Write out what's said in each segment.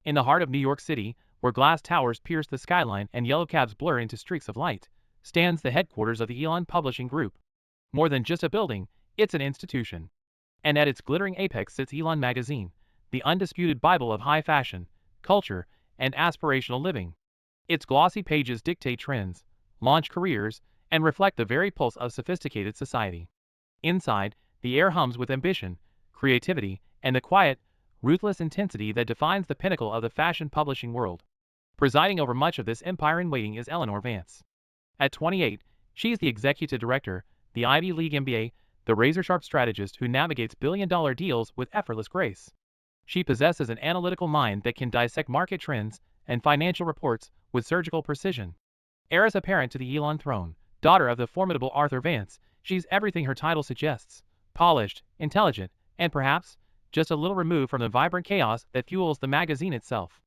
In the heart of New York City, where glass towers pierce the skyline and yellow cabs blur into streaks of light, stands the headquarters of the Elon Publishing Group. More than just a building, it's an institution. And at its glittering apex sits Elon Magazine, the undisputed Bible of high fashion, culture, and aspirational living. Its glossy pages dictate trends, launch careers, and reflect the very pulse of sophisticated society. Inside, the air hums with ambition, creativity, and the quiet, ruthless intensity that defines the pinnacle of the fashion publishing world. Presiding over much of this empire in waiting is Eleanor Vance. At 28, she is the executive director, the Ivy League MBA, the razor-sharp strategist who navigates billion-dollar deals with effortless grace. She possesses an analytical mind that can dissect market trends and financial reports with surgical precision. Heiress apparent to the Elon throne, daughter of the formidable Arthur Vance, she's everything her title suggests: polished, intelligent, and perhaps just a little removed from the vibrant chaos that fuels the magazine itself.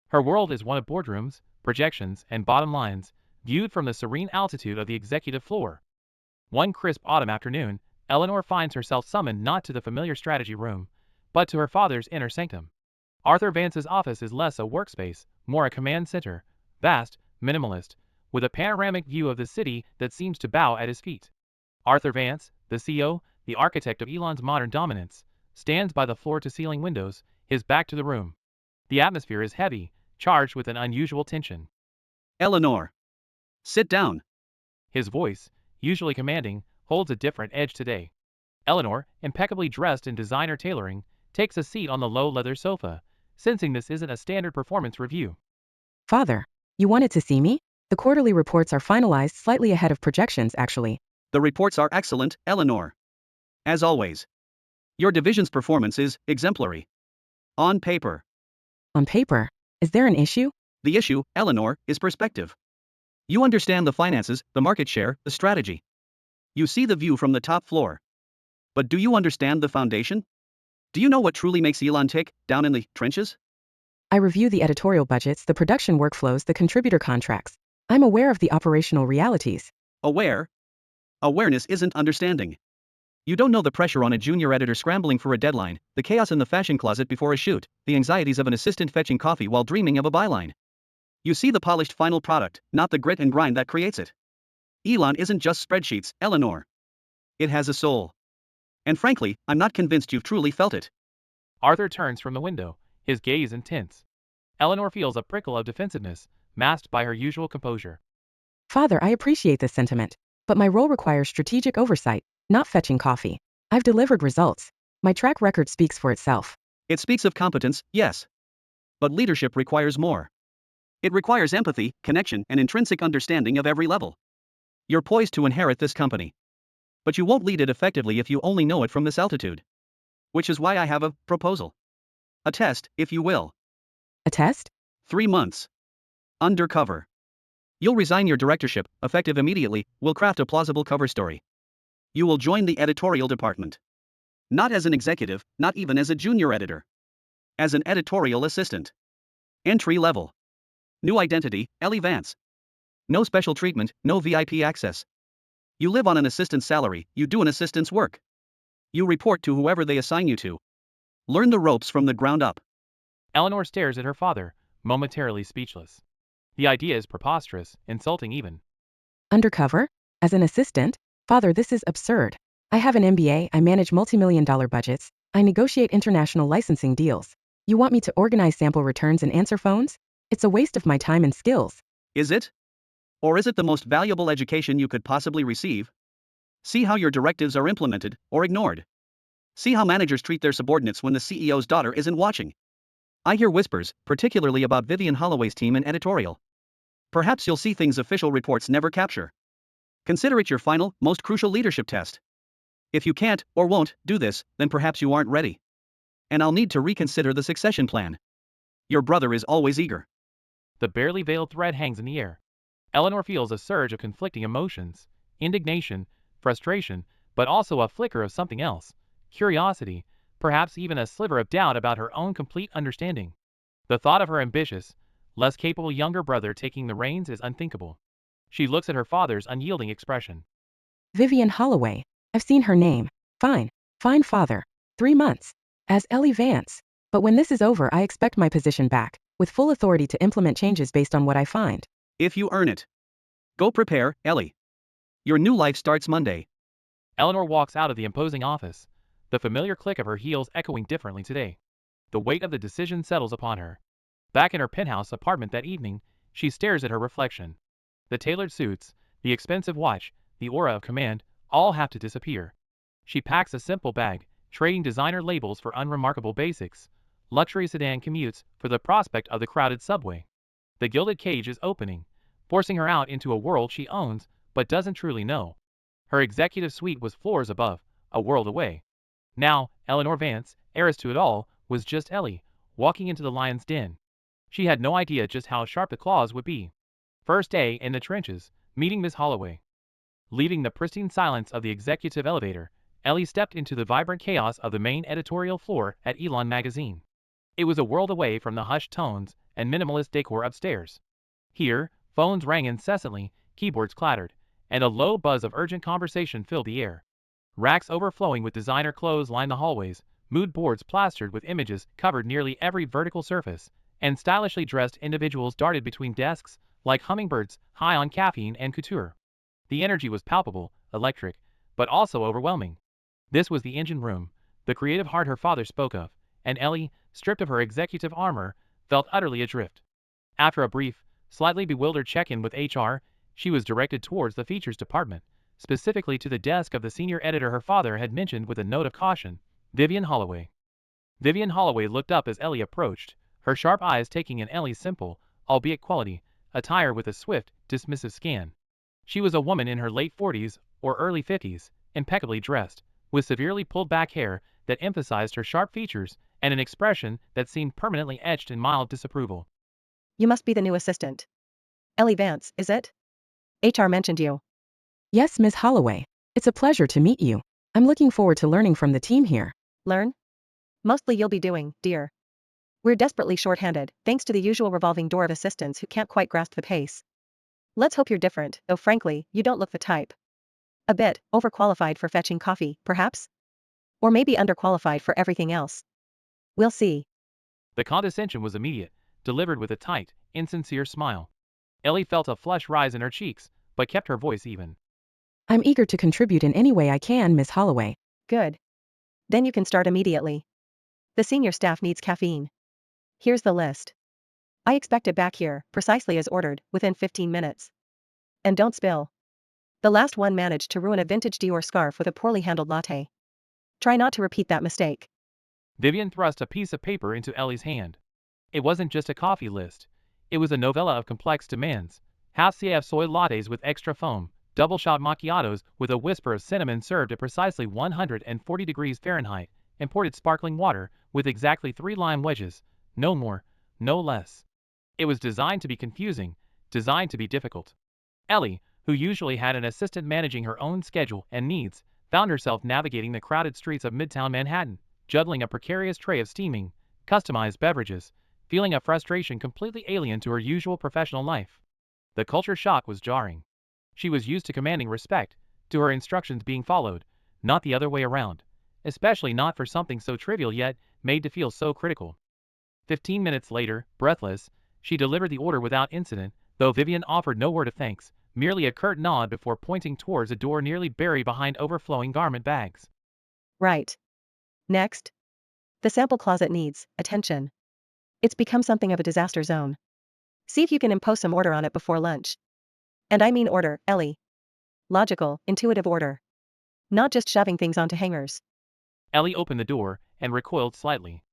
Her world is one of boardrooms, projections, and bottom lines, viewed from the serene altitude of the executive floor. One crisp autumn afternoon, Eleanor finds herself summoned not to the familiar strategy room, but to her father's inner sanctum. Arthur Vance's office is less a workspace, more a command center, vast, minimalist, with a panoramic view of the city that seems to bow at his feet. Arthur Vance, the CEO, the architect of Elon's modern dominance, stands by the floor-to-ceiling windows, his back to the room. The atmosphere is heavy, charged with an unusual tension. Eleanor, sit down. His voice, usually commanding, holds a different edge today. Eleanor, impeccably dressed in designer tailoring, takes a seat on the low leather sofa, sensing this isn't a standard performance review. Father, you wanted to see me? The quarterly reports are finalized slightly ahead of projections, actually. The reports are excellent, Eleanor. As always. Your division's performance is exemplary. On paper. On paper, is there an issue? The issue, Eleanor, is perspective. You understand the finances, the market share, the strategy. You see the view from the top floor. But do you understand the foundation? Do you know what truly makes Elon tick, down in the trenches? I review the editorial budgets, the production workflows, the contributor contracts. I'm aware of the operational realities. Aware? Awareness isn't understanding. You don't know the pressure on a junior editor scrambling for a deadline, the chaos in the fashion closet before a shoot, the anxieties of an assistant fetching coffee while dreaming of a byline. You see the polished final product, not the grit and grind that creates it. Elon isn't just spreadsheets, Eleanor. It has a soul. And frankly, I'm not convinced you've truly felt it. Arthur turns from the window, his gaze intense. Eleanor feels a prickle of defensiveness, masked by her usual composure. Father, I appreciate this sentiment, but my role requires strategic oversight, not fetching coffee. I've delivered results. My track record speaks for itself. It speaks of competence, yes. But leadership requires more. It requires empathy, connection, and intrinsic understanding of every level. You're poised to inherit this company. But you won't lead it effectively if you only know it from this altitude. Which is why I have a proposal. A test, if you will. A test? 3 months. Undercover. You'll resign your directorship, effective immediately, we'll craft a plausible cover story. You will join the editorial department. Not as an executive, not even as a junior editor. As an editorial assistant. Entry level. New identity, Ellie Vance. No special treatment, no VIP access. You live on an assistant's salary, you do an assistant's work. You report to whoever they assign you to. Learn the ropes from the ground up. Eleanor stares at her father, momentarily speechless. The idea is preposterous, insulting even. Undercover? As an assistant? Father, this is absurd. I have an MBA, I manage multi-million-dollar budgets, I negotiate international licensing deals. You want me to organize sample returns and answer phones? It's a waste of my time and skills. Is it? Or is it the most valuable education you could possibly receive? See how your directives are implemented, or ignored. See how managers treat their subordinates when the CEO's daughter isn't watching. I hear whispers, particularly about Vivian Holloway's team in editorial. Perhaps you'll see things official reports never capture. Consider it your final, most crucial leadership test. If you can't, or won't, do this, then perhaps you aren't ready. And I'll need to reconsider the succession plan. Your brother is always eager. The barely veiled thread hangs in the air. Eleanor feels a surge of conflicting emotions, indignation, frustration, but also a flicker of something else, curiosity, perhaps even a sliver of doubt about her own complete understanding. The thought of her ambitious, less capable younger brother taking the reins is unthinkable. She looks at her father's unyielding expression. Vivian Holloway. I've seen her name. Fine. Fine, father. 3 months. As Ellie Vance. But when this is over, I expect my position back, with full authority to implement changes based on what I find. If you earn it. Go prepare, Ellie. Your new life starts Monday. Eleanor walks out of the imposing office, the familiar click of her heels echoing differently today. The weight of the decision settles upon her. Back in her penthouse apartment that evening, she stares at her reflection. The tailored suits, the expensive watch, the aura of command, all have to disappear. She packs a simple bag, trading designer labels for unremarkable basics, luxury sedan commutes for the prospect of the crowded subway. The gilded cage is opening, forcing her out into a world she owns but doesn't truly know. Her executive suite was floors above, a world away. Now, Eleanor Vance, heiress to it all, was just Ellie, walking into the lion's den. She had no idea just how sharp the claws would be. First day in the trenches, meeting Miss Holloway. Leaving the pristine silence of the executive elevator, Ellie stepped into the vibrant chaos of the main editorial floor at Elon magazine. It was a world away from the hushed tones and minimalist decor upstairs. Here, phones rang incessantly, keyboards clattered, and a low buzz of urgent conversation filled the air. Racks overflowing with designer clothes lined the hallways, mood boards plastered with images covered nearly every vertical surface, and stylishly dressed individuals darted between desks like hummingbirds high on caffeine and couture. The energy was palpable, electric, but also overwhelming. This was the engine room, the creative heart her father spoke of, and Ellie, stripped of her executive armor, felt utterly adrift. After a brief, slightly bewildered check-in with HR, she was directed towards the features department, specifically to the desk of the senior editor her father had mentioned with a note of caution, Vivian Holloway. Vivian Holloway looked up as Ellie approached, her sharp eyes taking in Ellie's simple, albeit quality, attire with a swift, dismissive scan. She was a woman in her late 40s or early 50s, impeccably dressed, with severely pulled back hair that emphasized her sharp features and an expression that seemed permanently etched in mild disapproval. You must be the new assistant. Ellie Vance, is it? HR mentioned you. Yes, Ms. Holloway. It's a pleasure to meet you. I'm looking forward to learning from the team here. Learn? Mostly you'll be doing, dear. We're desperately short-handed, thanks to the usual revolving door of assistants who can't quite grasp the pace. Let's hope you're different, though frankly, you don't look the type. A bit overqualified for fetching coffee, perhaps? Or maybe underqualified for everything else. We'll see. The condescension was immediate, delivered with a tight, insincere smile. Ellie felt a flush rise in her cheeks, but kept her voice even. I'm eager to contribute in any way I can, Ms. Holloway. Good. Then you can start immediately. The senior staff needs caffeine. Here's the list. I expect it back here, precisely as ordered, within 15 minutes. And don't spill. The last one managed to ruin a vintage Dior scarf with a poorly handled latte. Try not to repeat that mistake. Vivian thrust a piece of paper into Ellie's hand. It wasn't just a coffee list. It was a novella of complex demands. Half CF soy lattes with extra foam, double shot macchiatos with a whisper of cinnamon served at precisely 140 degrees Fahrenheit, imported sparkling water with exactly 3 lime wedges, no more, no less. It was designed to be confusing, designed to be difficult. Ellie, who usually had an assistant managing her own schedule and needs, found herself navigating the crowded streets of Midtown Manhattan, juggling a precarious tray of steaming, customized beverages, feeling a frustration completely alien to her usual professional life. The culture shock was jarring. She was used to commanding respect, to her instructions being followed, not the other way around, especially not for something so trivial yet made to feel so critical. 15 minutes later, breathless, she delivered the order without incident, though Vivian offered no word of thanks, merely a curt nod before pointing towards a door nearly buried behind overflowing garment bags. Right. Next. The sample closet needs attention. It's become something of a disaster zone. See if you can impose some order on it before lunch. And I mean order, Ellie. Logical, intuitive order. Not just shoving things onto hangers. Ellie opened the door and recoiled slightly.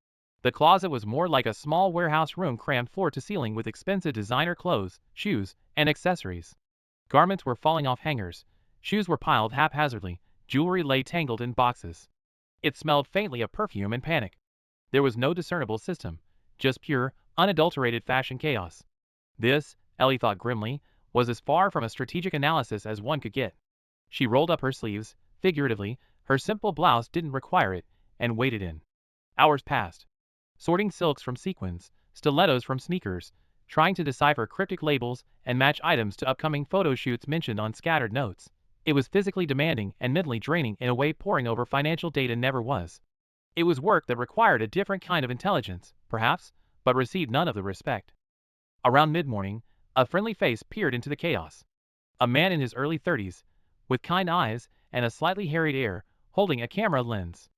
The closet was more like a small warehouse room crammed floor to ceiling with expensive designer clothes, shoes, and accessories. Garments were falling off hangers, shoes were piled haphazardly, jewelry lay tangled in boxes. It smelled faintly of perfume and panic. There was no discernible system, just pure, unadulterated fashion chaos. This, Ellie thought grimly, was as far from a strategic analysis as one could get. She rolled up her sleeves, figuratively, her simple blouse didn't require it, and waited in. Hours passed. Sorting silks from sequins, stilettos from sneakers, trying to decipher cryptic labels and match items to upcoming photo shoots mentioned on scattered notes. It was physically demanding and mentally draining in a way poring over financial data never was. It was work that required a different kind of intelligence, perhaps, but received none of the respect. Around mid-morning, a friendly face peered into the chaos. A man in his early 30s, with kind eyes and a slightly harried air, holding a camera lens.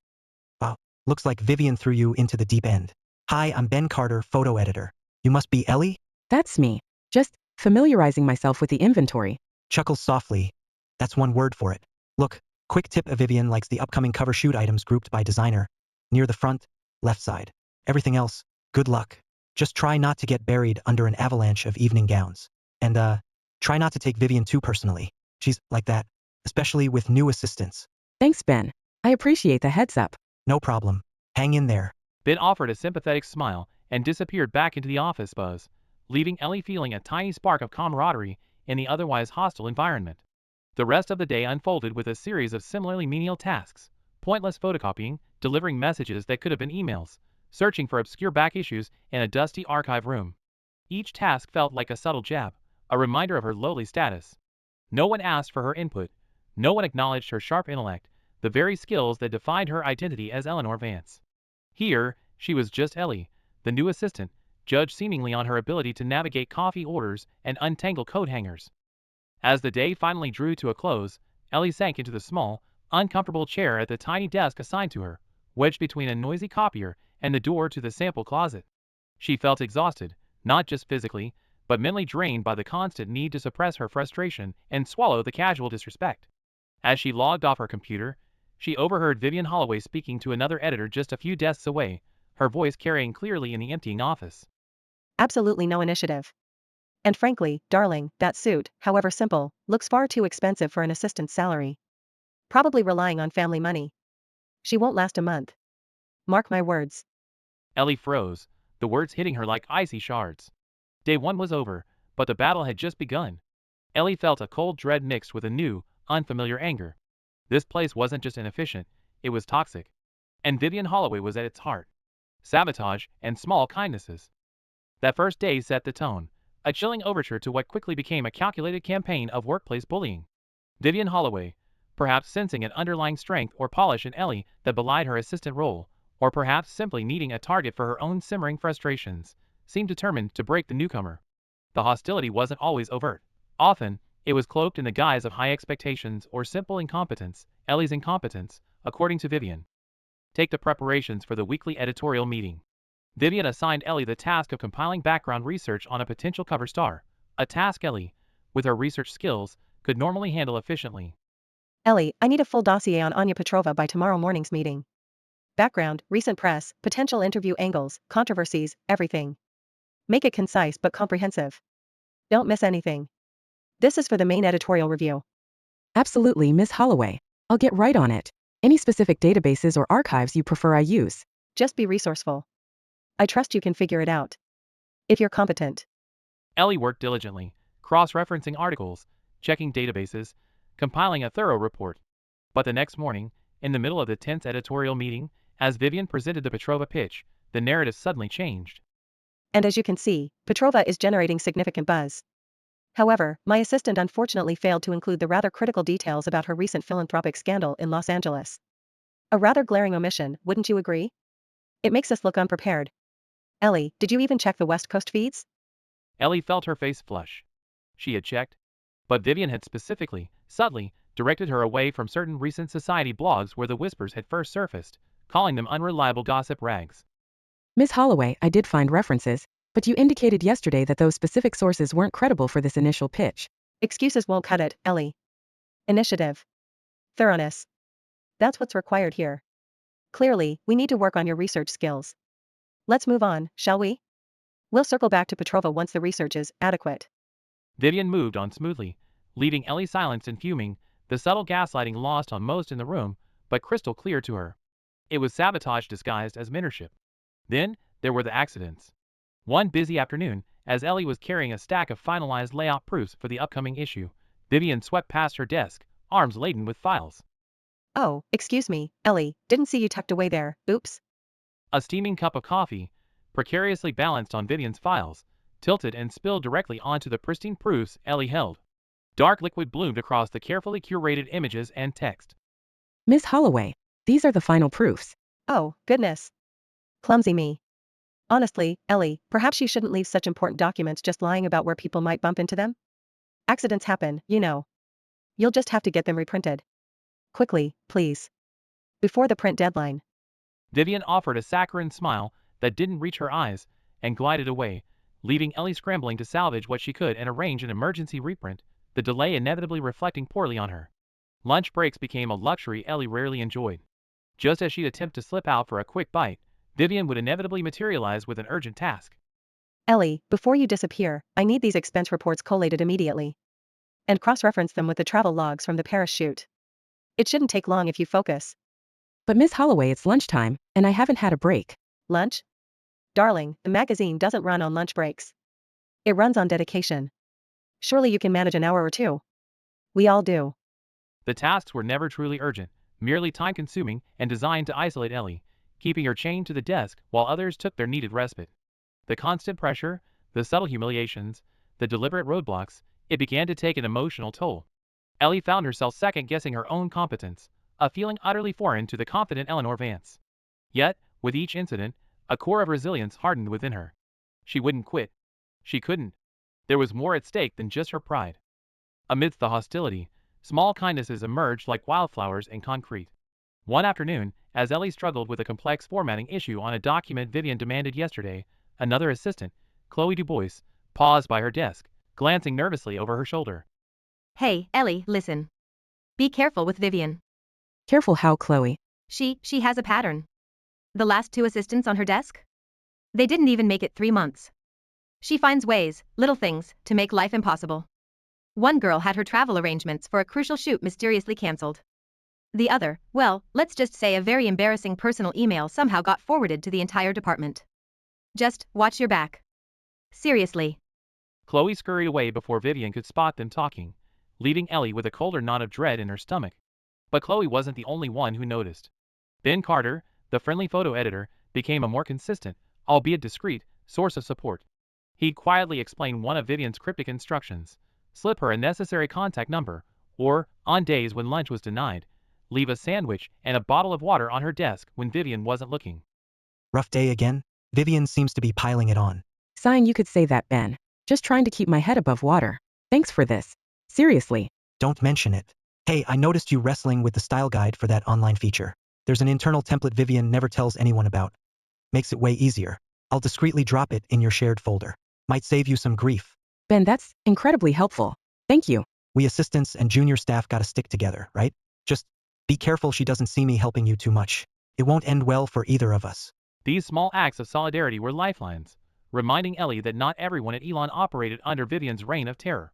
Wow, looks like Vivian threw you into the deep end. Hi, I'm Ben Carter, photo editor. You must be Ellie? That's me. Just familiarizing myself with the inventory. Chuckles softly. That's one word for it. Look, quick tip: Vivian likes the upcoming cover shoot items grouped by designer. Near the front, left side. Everything else, good luck. Just try not to get buried under an avalanche of evening gowns. And try not to take Vivian too personally. She's like that, especially with new assistants. Thanks, Ben. I appreciate the heads up. No problem. Hang in there. Ben offered a sympathetic smile and disappeared back into the office buzz, leaving Ellie feeling a tiny spark of camaraderie in the otherwise hostile environment. The rest of the day unfolded with a series of similarly menial tasks: pointless photocopying, delivering messages that could have been emails, searching for obscure back issues in a dusty archive room. Each task felt like a subtle jab, a reminder of her lowly status. No one asked for her input. No one acknowledged her sharp intellect, the very skills that defined her identity as Eleanor Vance. Here, she was just Ellie, the new assistant, judged seemingly on her ability to navigate coffee orders and untangle coat hangers. As the day finally drew to a close, Ellie sank into the small, uncomfortable chair at the tiny desk assigned to her, wedged between a noisy copier and the door to the sample closet. She felt exhausted, not just physically, but mentally drained by the constant need to suppress her frustration and swallow the casual disrespect. As she logged off her computer, she overheard Vivian Holloway speaking to another editor just a few desks away, her voice carrying clearly in the emptying office. Absolutely no initiative. And frankly, darling, that suit, however simple, looks far too expensive for an assistant's salary. Probably relying on family money. She won't last a month. Mark my words. Ellie froze, the words hitting her like icy shards. Day one was over, but the battle had just begun. Ellie felt a cold dread mixed with a new, unfamiliar anger. This place wasn't just inefficient, it was toxic. And Vivian Holloway was at its heart. Sabotage and small kindnesses. That first day set the tone, a chilling overture to what quickly became a calculated campaign of workplace bullying. Vivian Holloway, perhaps sensing an underlying strength or polish in Ellie that belied her assistant role, or perhaps simply needing a target for her own simmering frustrations, seemed determined to break the newcomer. The hostility wasn't always overt. Often, it was cloaked in the guise of high expectations or simple incompetence, Ellie's incompetence, according to Vivian. Take the preparations for the weekly editorial meeting. Vivian assigned Ellie the task of compiling background research on a potential cover star, a task Ellie, with her research skills, could normally handle efficiently. Ellie, I need a full dossier on Anya Petrova by tomorrow morning's meeting. Background, recent press, potential interview angles, controversies, everything. Make it concise but comprehensive. Don't miss anything. This is for the main editorial review. Absolutely, Miss Holloway. I'll get right on it. Any specific databases or archives you prefer I use? Just be resourceful. I trust you can figure it out. If you're competent. Ellie worked diligently, cross-referencing articles, checking databases, compiling a thorough report. But the next morning, in the middle of the tense editorial meeting, as Vivian presented the Petrova pitch, the narrative suddenly changed. And as you can see, Petrova is generating significant buzz. However, my assistant unfortunately failed to include the rather critical details about her recent philanthropic scandal in Los Angeles. A rather glaring omission, wouldn't you agree? It makes us look unprepared. Ellie, did you even check the West Coast feeds? Ellie felt her face flush. She had checked, but Vivian had specifically, subtly, directed her away from certain recent society blogs where the whispers had first surfaced, calling them unreliable gossip rags. Miss Holloway, I did find references, but you indicated yesterday that those specific sources weren't credible for this initial pitch. Excuses won't cut it, Ellie. Initiative. Thoroughness. That's what's required here. Clearly, we need to work on your research skills. Let's move on, shall we? We'll circle back to Petrova once the research is adequate. Vivian moved on smoothly, leaving Ellie silenced and fuming, the subtle gaslighting lost on most in the room, but crystal clear to her. It was sabotage disguised as mentorship. Then, there were the accidents. One busy afternoon, as Ellie was carrying a stack of finalized layout proofs for the upcoming issue, Vivian swept past her desk, arms laden with files. Oh, excuse me, Ellie, didn't see you tucked away there, oops. A steaming cup of coffee, precariously balanced on Vivian's files, tilted and spilled directly onto the pristine proofs Ellie held. Dark liquid bloomed across the carefully curated images and text. Miss Holloway, these are the final proofs. Oh, goodness. Clumsy me. Honestly, Ellie, perhaps you shouldn't leave such important documents just lying about where people might bump into them. Accidents happen, you know. You'll just have to get them reprinted. Quickly, please. Before the print deadline. Vivian offered a saccharine smile that didn't reach her eyes and glided away, leaving Ellie scrambling to salvage what she could and arrange an emergency reprint, the delay inevitably reflecting poorly on her. Lunch breaks became a luxury Ellie rarely enjoyed. Just as she'd attempt to slip out for a quick bite, Vivian would inevitably materialize with an urgent task. Ellie, before you disappear, I need these expense reports collated immediately. And cross-reference them with the travel logs from the Paris shoot. It shouldn't take long if you focus. But Miss Holloway, it's lunchtime, and I haven't had a break. Lunch? Darling, the magazine doesn't run on lunch breaks. It runs on dedication. Surely you can manage an hour or two. We all do. The tasks were never truly urgent, merely time-consuming and designed to isolate Ellie, keeping her chained to the desk while others took their needed respite. The constant pressure, the subtle humiliations, the deliberate roadblocks, it began to take an emotional toll. Ellie found herself second-guessing her own competence, a feeling utterly foreign to the confident Eleanor Vance. Yet, with each incident, a core of resilience hardened within her. She wouldn't quit. She couldn't. There was more at stake than just her pride. Amidst the hostility, small kindnesses emerged like wildflowers in concrete. One afternoon, as Ellie struggled with a complex formatting issue on a document Vivian demanded yesterday, another assistant, Chloe Dubois, paused by her desk, glancing nervously over her shoulder. Hey, Ellie, listen. Be careful with Vivian. Careful how, Chloe. She has a pattern. The last two assistants on her desk? They didn't even make it 3 months. She finds ways, little things, to make life impossible. One girl had her travel arrangements for a crucial shoot mysteriously cancelled. The other, well, let's just say a very embarrassing personal email somehow got forwarded to the entire department. Just watch your back. Seriously. Chloe scurried away before Vivian could spot them talking, leaving Ellie with a colder knot of dread in her stomach. But Chloe wasn't the only one who noticed. Ben Carter, the friendly photo editor, became a more consistent, albeit discreet, source of support. He'd quietly explain one of Vivian's cryptic instructions, slip her a necessary contact number, or, on days when lunch was denied, leave a sandwich and a bottle of water on her desk when Vivian wasn't looking. Rough day again? Vivian seems to be piling it on. Sighing, you could say that, Ben. Just trying to keep my head above water. Thanks for this. Seriously. Don't mention it. Hey, I noticed you wrestling with the style guide for that online feature. There's an internal template Vivian never tells anyone about. Makes it way easier. I'll discreetly drop it in your shared folder. Might save you some grief. Ben, that's incredibly helpful. Thank you. We assistants and junior staff gotta stick together, right? Just be careful she doesn't see me helping you too much. It won't end well for either of us. These small acts of solidarity were lifelines, reminding Ellie that not everyone at Elon operated under Vivian's reign of terror.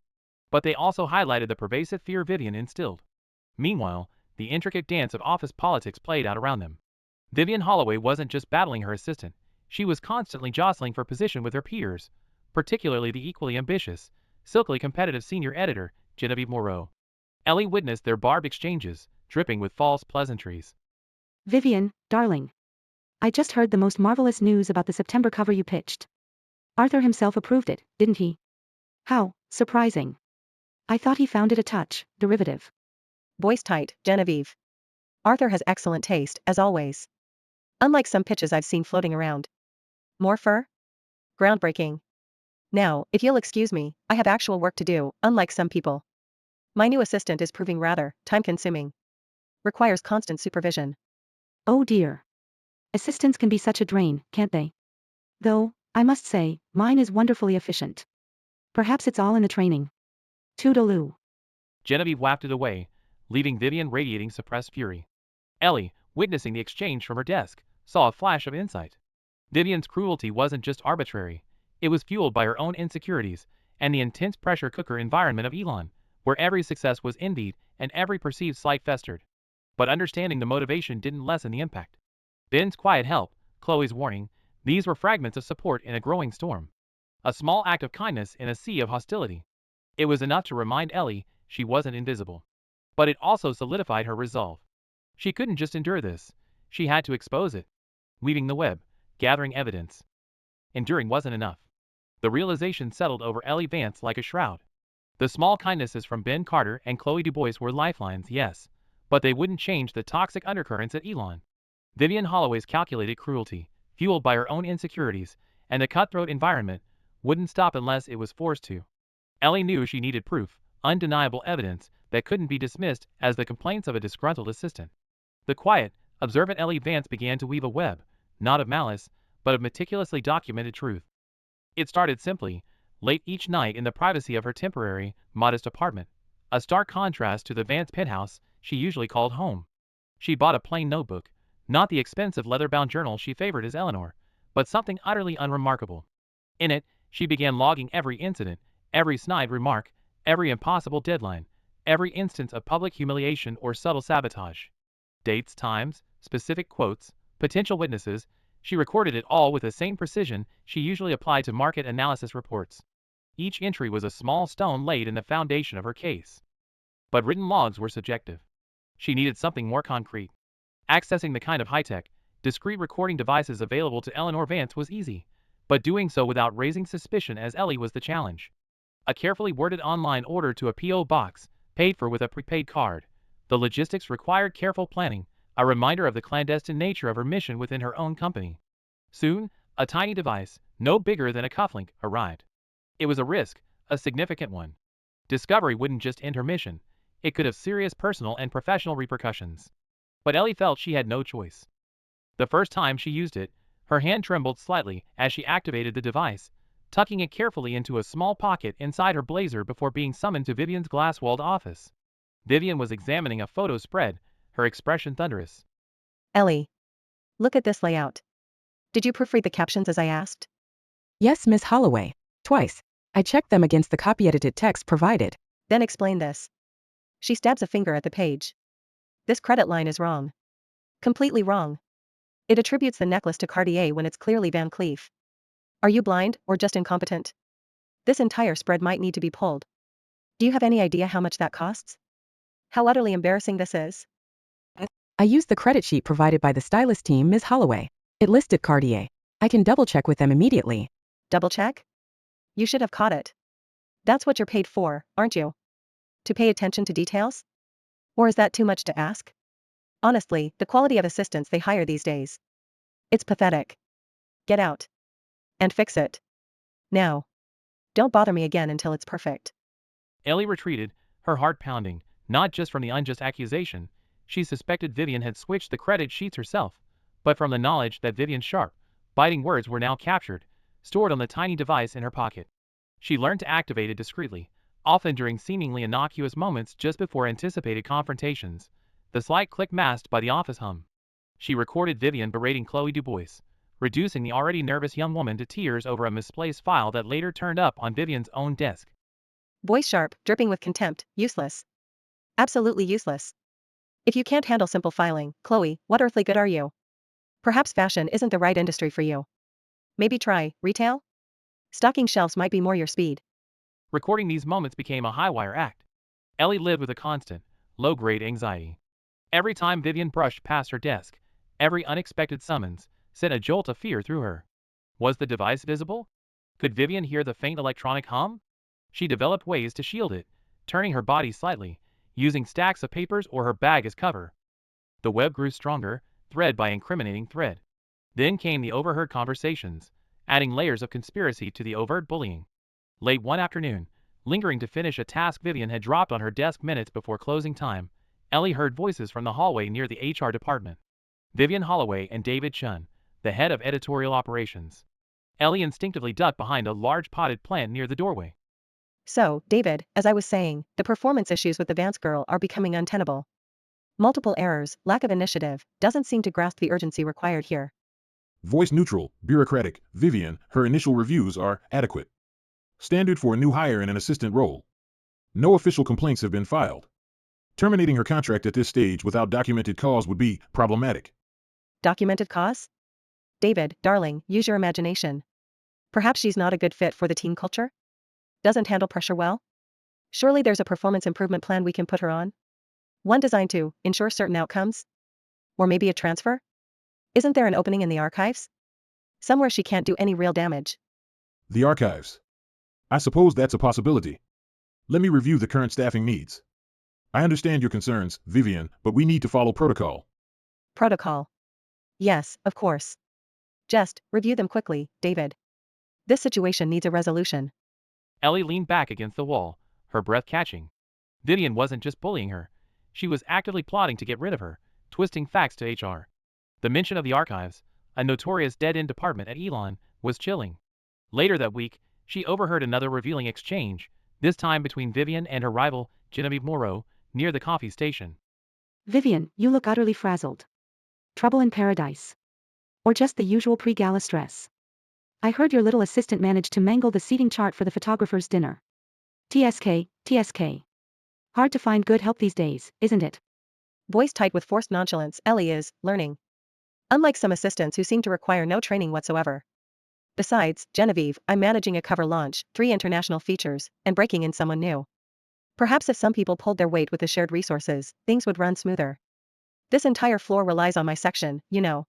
But they also highlighted the pervasive fear Vivian instilled. Meanwhile, the intricate dance of office politics played out around them. Vivian Holloway wasn't just battling her assistant, she was constantly jostling for position with her peers, particularly the equally ambitious, silkily competitive senior editor, Genevieve Moreau. Ellie witnessed their barbed exchanges, dripping with false pleasantries. Vivian, darling. I just heard the most marvelous news about the September cover you pitched. Arthur himself approved it, didn't he? How surprising. I thought he found it a touch derivative. Voice tight, Genevieve. Arthur has excellent taste, as always. Unlike some pitches I've seen floating around. More fur? Groundbreaking. Now, if you'll excuse me, I have actual work to do, unlike some people. My new assistant is proving rather time-consuming. Requires constant supervision. Oh dear. Assistants can be such a drain, can't they? Though, I must say, mine is wonderfully efficient. Perhaps it's all in the training. Toodaloo. Genevieve wafted away, leaving Vivian radiating suppressed fury. Ellie, witnessing the exchange from her desk, saw a flash of insight. Vivian's cruelty wasn't just arbitrary, it was fueled by her own insecurities and the intense pressure cooker environment of Elon, where every success was envied and every perceived slight festered. But understanding the motivation didn't lessen the impact. Ben's quiet help, Chloe's warning, these were fragments of support in a growing storm. A small act of kindness in a sea of hostility. It was enough to remind Ellie she wasn't invisible. But it also solidified her resolve. She couldn't just endure this, she had to expose it. Weaving the web, gathering evidence. Enduring wasn't enough. The realization settled over Ellie Vance like a shroud. The small kindnesses from Ben Carter and Chloe Dubois were lifelines, yes, but they wouldn't change the toxic undercurrents at Elon. Vivian Holloway's calculated cruelty, fueled by her own insecurities and the cutthroat environment, wouldn't stop unless it was forced to. Ellie knew she needed proof, undeniable evidence that couldn't be dismissed as the complaints of a disgruntled assistant. The quiet, observant Ellie Vance began to weave a web, not of malice, but of meticulously documented truth. It started simply, late each night in the privacy of her temporary, modest apartment, a stark contrast to the Vance penthouse she usually called home. She bought a plain notebook, not the expensive leather-bound journal she favored as Eleanor, but something utterly unremarkable. In it, she began logging every incident, every snide remark, every impossible deadline, every instance of public humiliation or subtle sabotage. Dates, times, specific quotes, potential witnesses, she recorded it all with the same precision she usually applied to market analysis reports. Each entry was a small stone laid in the foundation of her case. But written logs were subjective. She needed something more concrete. Accessing the kind of high-tech, discrete recording devices available to Eleanor Vance was easy, but doing so without raising suspicion as Ellie was the challenge. A carefully worded online order to a P.O. box, paid for with a prepaid card. The logistics required careful planning, a reminder of the clandestine nature of her mission within her own company. Soon, a tiny device, no bigger than a cufflink, arrived. It was a risk, a significant one. Discovery wouldn't just end her mission, it could have serious personal and professional repercussions. But Ellie felt she had no choice. The first time she used it, her hand trembled slightly as she activated the device, tucking it carefully into a small pocket inside her blazer before being summoned to Vivian's glass-walled office. Vivian was examining a photo spread, her expression thunderous. Ellie. Look at this layout. Did you proofread the captions as I asked? Yes, Miss Holloway. Twice. I checked them against the copy-edited text provided. Then explain this. She stabs a finger at the page. This credit line is wrong. Completely wrong. It attributes the necklace to Cartier when it's clearly Van Cleef. Are you blind, or just incompetent? This entire spread might need to be pulled. Do you have any idea how much that costs? How utterly embarrassing this is? I used the credit sheet provided by the stylist team, Ms. Holloway. It listed Cartier. I can double-check with them immediately. Double check? You should have caught it. That's what you're paid for, aren't you? To pay attention to details? Or is that too much to ask? Honestly, the quality of assistants they hire these days. It's pathetic. Get out. And fix it. Now. Don't bother me again until it's perfect. Ellie retreated, her heart pounding, not just from the unjust accusation. She suspected Vivian had switched the credit sheets herself, but from the knowledge that Vivian's sharp, biting words were now captured, stored on the tiny device in her pocket. She learned to activate it discreetly, often during seemingly innocuous moments just before anticipated confrontations, the slight click masked by the office hum. She recorded Vivian berating Chloe Dubois, reducing the already nervous young woman to tears over a misplaced file that later turned up on Vivian's own desk. Voice sharp, dripping with contempt, useless. Absolutely useless. If you can't handle simple filing, Chloe, what earthly good are you? Perhaps fashion isn't the right industry for you. Maybe try retail? Stocking shelves might be more your speed. Recording these moments became a high-wire act. Ellie lived with a constant, low-grade anxiety. Every time Vivian brushed past her desk, every unexpected summons sent a jolt of fear through her. Was the device visible? Could Vivian hear the faint electronic hum? She developed ways to shield it, turning her body slightly, using stacks of papers or her bag as cover. The web grew stronger, thread by incriminating thread. Then came the overheard conversations, adding layers of conspiracy to the overt bullying. Late one afternoon, lingering to finish a task Vivian had dropped on her desk minutes before closing time, Ellie heard voices from the hallway near the HR department. Vivian Holloway and David Chun, the head of editorial operations. Ellie instinctively ducked behind a large potted plant near the doorway. So, David, as I was saying, the performance issues with the Vance girl are becoming untenable. Multiple errors, lack of initiative, doesn't seem to grasp the urgency required here. Voice neutral, bureaucratic, Vivian, her initial reviews are adequate. Standard for a new hire in an assistant role. No official complaints have been filed. Terminating her contract at this stage without documented cause would be problematic. Documented cause? David, darling, use your imagination. Perhaps she's not a good fit for the team culture? Doesn't handle pressure well? Surely there's a performance improvement plan we can put her on? One designed to ensure certain outcomes? Or maybe a transfer? Isn't there an opening in the archives? Somewhere she can't do any real damage. The archives. I suppose that's a possibility. Let me review the current staffing needs. I understand your concerns, Vivian, but we need to follow protocol. Protocol. Yes, of course. Just review them quickly, David. This situation needs a resolution. Ellie leaned back against the wall, her breath catching. Vivian wasn't just bullying her. She was actively plotting to get rid of her, twisting facts to HR. The mention of the archives, a notorious dead-end department at Elon, was chilling. Later that week, she overheard another revealing exchange, this time between Vivian and her rival, Genevieve Moreau, near the coffee station. Vivian, you look utterly frazzled. Trouble in paradise. Or just the usual pre-gala stress. I heard your little assistant managed to mangle the seating chart for the photographer's dinner. TSK, TSK. Hard to find good help these days, isn't it? Voice tight with forced nonchalance, Ellie is learning. Unlike some assistants who seem to require no training whatsoever. Besides, Genevieve, I'm managing a cover launch, 3 international features, and breaking in someone new. Perhaps if some people pulled their weight with the shared resources, things would run smoother. This entire floor relies on my section, you know.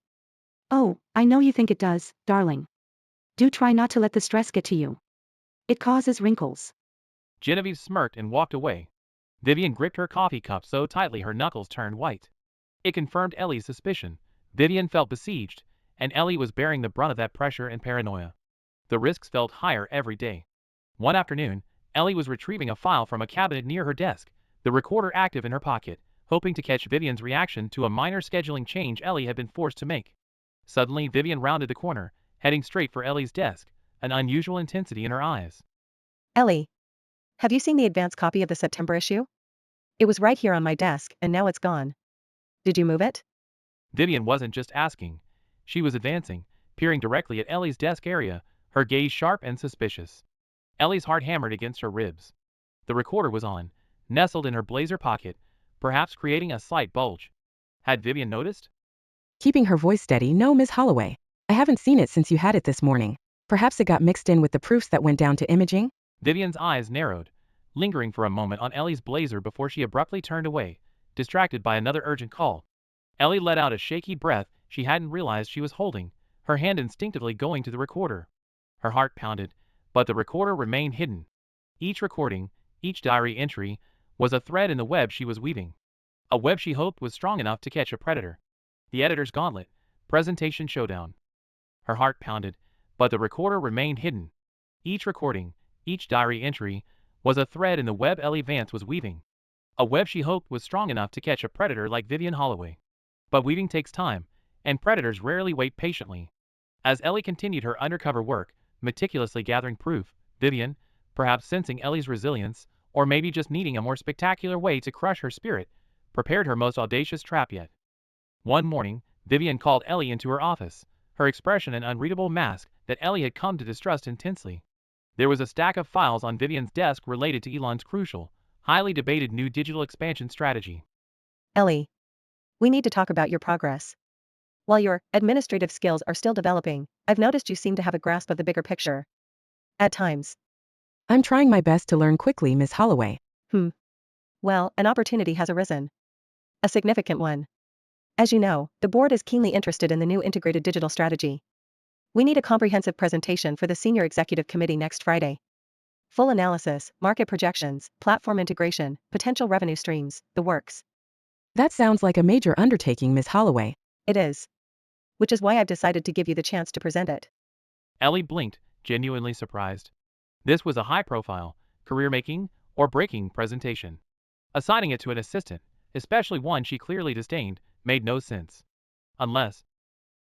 Oh, I know you think it does, darling. Do try not to let the stress get to you. It causes wrinkles. Genevieve smirked and walked away. Vivian gripped her coffee cup so tightly her knuckles turned white. It confirmed Ellie's suspicion. Vivian felt besieged, and Ellie was bearing the brunt of that pressure and paranoia. The risks felt higher every day. One afternoon, Ellie was retrieving a file from a cabinet near her desk, the recorder active in her pocket, hoping to catch Vivian's reaction to a minor scheduling change Ellie had been forced to make. Suddenly, Vivian rounded the corner, heading straight for Ellie's desk, an unusual intensity in her eyes. Ellie. Have you seen the advance copy of the September issue? It was right here on my desk, and now it's gone. Did you move it? Vivian wasn't just asking. She was advancing, peering directly at Ellie's desk area, her gaze sharp and suspicious. Ellie's heart hammered against her ribs. The recorder was on, nestled in her blazer pocket, perhaps creating a slight bulge. Had Vivian noticed? Keeping her voice steady, no, Ms. Holloway. I haven't seen it since you had it this morning. Perhaps it got mixed in with the proofs that went down to imaging? Vivian's eyes narrowed, lingering for a moment on Ellie's blazer before she abruptly turned away, distracted by another urgent call. Ellie let out a shaky breath she hadn't realized she was holding, her hand instinctively going to the recorder. Her heart pounded, but the recorder remained hidden. Each recording, each diary entry, was a thread in the web she was weaving. A web she hoped was strong enough to catch a predator. The editor's gauntlet, presentation showdown. Her heart pounded, but the recorder remained hidden. Each recording, each diary entry, was a thread in the web Ellie Vance was weaving. A web she hoped was strong enough to catch a predator like Vivian Holloway. But weaving takes time, and predators rarely wait patiently. As Ellie continued her undercover work, meticulously gathering proof, Vivian, perhaps sensing Ellie's resilience, or maybe just needing a more spectacular way to crush her spirit, prepared her most audacious trap yet. One morning, Vivian called Ellie into her office, her expression an unreadable mask that Ellie had come to distrust intensely. There was a stack of files on Vivian's desk related to Elon's crucial, highly debated new digital expansion strategy. Ellie. We need to talk about your progress. While your administrative skills are still developing, I've noticed you seem to have a grasp of the bigger picture. At times. I'm trying my best to learn quickly, Ms. Holloway. Well, an opportunity has arisen. A significant one. As you know, the board is keenly interested in the new integrated digital strategy. We need a comprehensive presentation for the Senior Executive Committee next Friday. Full analysis, market projections, platform integration, potential revenue streams, the works. That sounds like a major undertaking, Ms. Holloway. It is. Which is why I've decided to give you the chance to present it. Ellie blinked, genuinely surprised. This was a high-profile, career-making, or breaking presentation. Assigning it to an assistant, especially one she clearly disdained, made no sense. Unless,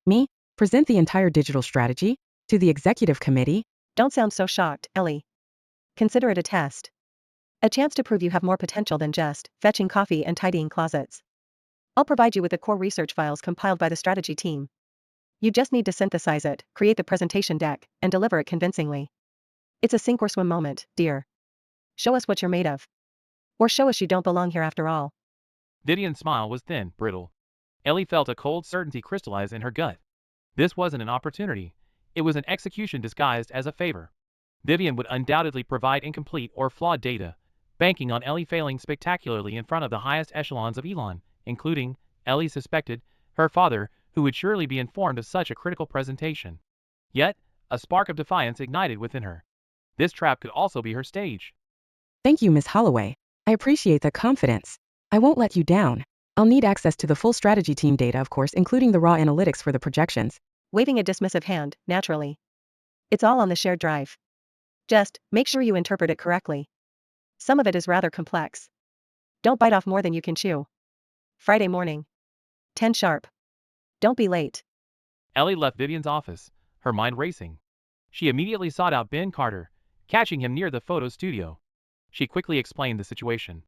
Me? Present the entire digital strategy? To the executive committee? Don't sound so shocked, Ellie. Consider it a test. A chance to prove you have more potential than just fetching coffee and tidying closets. I'll provide you with the core research files compiled by the strategy team. You just need to synthesize it, create the presentation deck, and deliver it convincingly. It's a sink or swim moment, dear. Show us what you're made of. Or show us you don't belong here after all. Vivian's smile was thin, brittle. Ellie felt a cold certainty crystallize in her gut. This wasn't an opportunity. It was an execution disguised as a favor. Vivian would undoubtedly provide incomplete or flawed data, banking on Ellie failing spectacularly in front of the highest echelons of Elon, including, Ellie suspected, her father, who would surely be informed of such a critical presentation. Yet, a spark of defiance ignited within her. This trap could also be her stage. Thank you, Ms. Holloway. I appreciate the confidence. I won't let you down. I'll need access to the full strategy team data, of course, including the raw analytics for the projections. Waving a dismissive hand, naturally. It's all on the shared drive. Just make sure you interpret it correctly. Some of it is rather complex. Don't bite off more than you can chew. Friday morning. 10 sharp. Don't be late. Ellie left Vivian's office, her mind racing. She immediately sought out Ben Carter, catching him near the photo studio. She quickly explained the situation.